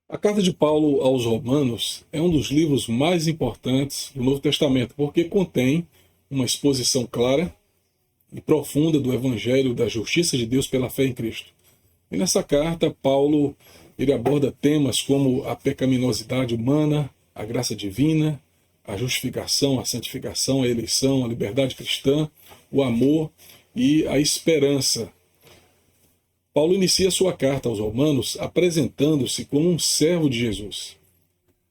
A carta de Paulo aos Romanos é um dos livros mais importantes do Novo Testamento, porque contém uma exposição clara e profunda do Evangelho da justiça de Deus pela fé em Cristo. E nessa carta, Paulo ele aborda temas como a pecaminosidade humana, a graça divina, a justificação, a santificação, a eleição, a liberdade cristã, o amor e a esperança. Paulo inicia sua carta aos Romanos apresentando-se como um servo de Jesus,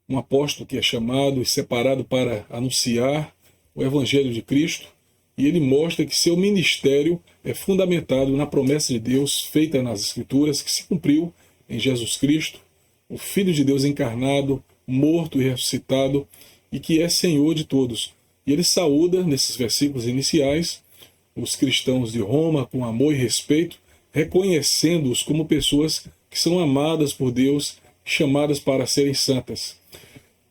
um apóstolo que é chamado e separado para anunciar o Evangelho de Cristo, e ele mostra que seu ministério é fundamentado na promessa de Deus feita nas Escrituras, que se cumpriu em Jesus Cristo, o Filho de Deus encarnado, morto e ressuscitado, e que é Senhor de todos. E ele saúda, nesses versículos iniciais, os cristãos de Roma com amor e respeito, reconhecendo-os como pessoas que são amadas por Deus, chamadas para serem santas.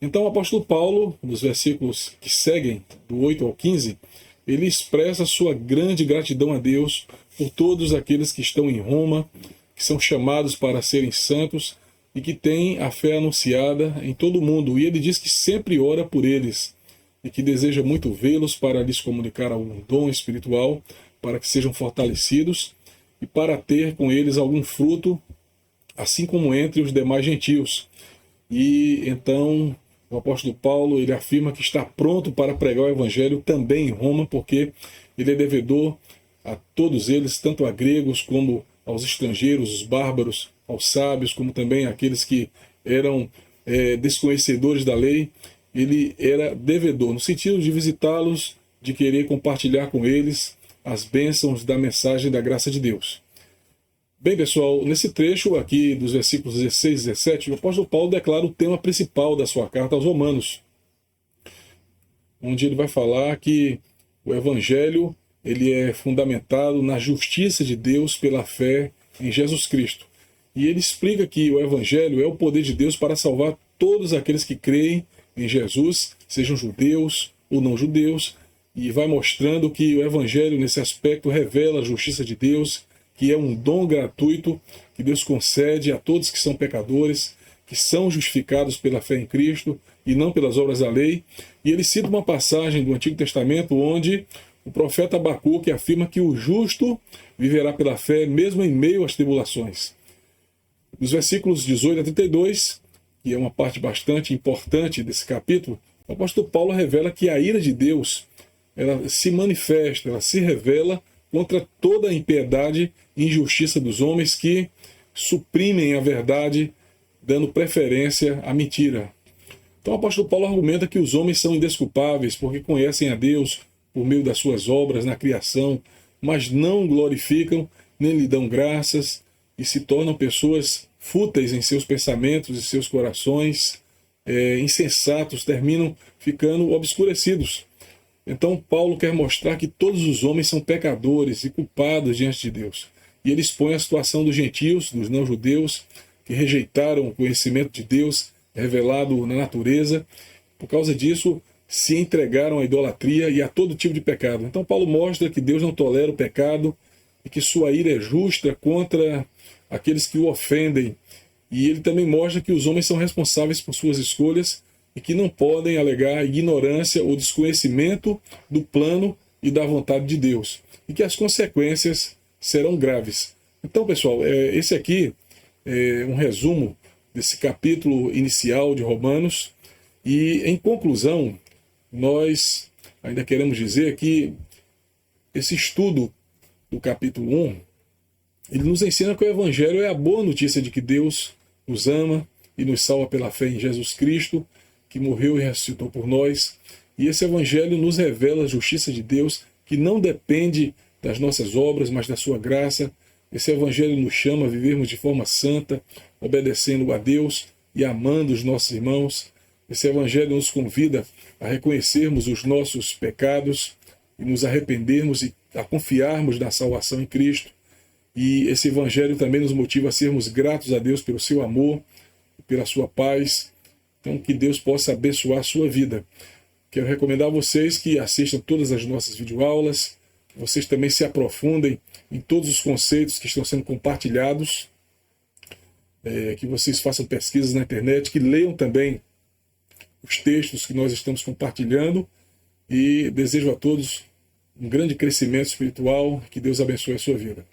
Então o apóstolo Paulo, nos versículos que seguem, do 8 ao 15, ele expressa sua grande gratidão a Deus por todos aqueles que estão em Roma, que são chamados para serem santos e que têm a fé anunciada em todo o mundo. E ele diz que sempre ora por eles e que deseja muito vê-los para lhes comunicar algum dom espiritual, para que sejam fortalecidos e para ter com eles algum fruto, assim como entre os demais gentios. E então o apóstolo Paulo ele afirma que está pronto para pregar o evangelho também em Roma, porque ele é devedor a todos eles, tanto a gregos como aos estrangeiros, os bárbaros, aos sábios, como também aqueles que eram desconhecedores da lei. Ele era devedor, no sentido de visitá-los, de querer compartilhar com eles as bênçãos da mensagem da graça de Deus. Bem, pessoal, nesse trecho aqui dos versículos 16 e 17, o apóstolo Paulo declara o tema principal da sua carta aos Romanos, onde ele vai falar que o evangelho ele é fundamentado na justiça de Deus pela fé em Jesus Cristo. E ele explica que o evangelho é o poder de Deus para salvar todos aqueles que creem em Jesus, sejam judeus ou não judeus, e vai mostrando que o evangelho nesse aspecto revela a justiça de Deus, que é um dom gratuito que Deus concede a todos que são pecadores, que são justificados pela fé em Cristo e não pelas obras da lei. E ele cita uma passagem do Antigo Testamento onde o profeta Abacuque afirma que o justo viverá pela fé mesmo em meio às tribulações. Nos versículos 18 a 32, que é uma parte bastante importante desse capítulo, o apóstolo Paulo revela que a ira de Deus ela se manifesta, ela se revela contra toda a impiedade e injustiça dos homens que suprimem a verdade, dando preferência à mentira. Então o apóstolo Paulo argumenta que os homens são indesculpáveis porque conhecem a Deus por meio das suas obras na criação, mas não glorificam nem lhe dão graças e se tornam pessoas fúteis em seus pensamentos e seus corações, insensatos, terminam ficando obscurecidos. Então Paulo quer mostrar que todos os homens são pecadores e culpados diante de Deus. E ele expõe a situação dos gentios, dos não-judeus, que rejeitaram o conhecimento de Deus revelado na natureza. Por causa disso, se entregaram à idolatria e a todo tipo de pecado. Então Paulo mostra que Deus não tolera o pecado e que sua ira é justa contra aqueles que o ofendem. E ele também mostra que os homens são responsáveis por suas escolhas e que não podem alegar ignorância ou desconhecimento do plano e da vontade de Deus, e que as consequências serão graves. Então, pessoal, esse aqui é um resumo desse capítulo inicial de Romanos, e em conclusão, nós ainda queremos dizer que esse estudo do capítulo 1, ele nos ensina que o Evangelho é a boa notícia de que Deus nos ama e nos salva pela fé em Jesus Cristo, que morreu e ressuscitou por nós. E esse evangelho nos revela a justiça de Deus, que não depende das nossas obras, mas da sua graça. Esse evangelho nos chama a vivermos de forma santa, obedecendo a Deus e amando os nossos irmãos. Esse evangelho nos convida a reconhecermos os nossos pecados e nos arrependermos e a confiarmos na salvação em Cristo. E esse evangelho também nos motiva a sermos gratos a Deus pelo seu amor, pela sua paz. Então, que Deus possa abençoar a sua vida. Quero recomendar a vocês que assistam todas as nossas videoaulas, que vocês também se aprofundem em todos os conceitos que estão sendo compartilhados. que vocês façam pesquisas na internet, que leiam também os textos que nós estamos compartilhando, e desejo a todos um grande crescimento espiritual, que Deus abençoe a sua vida.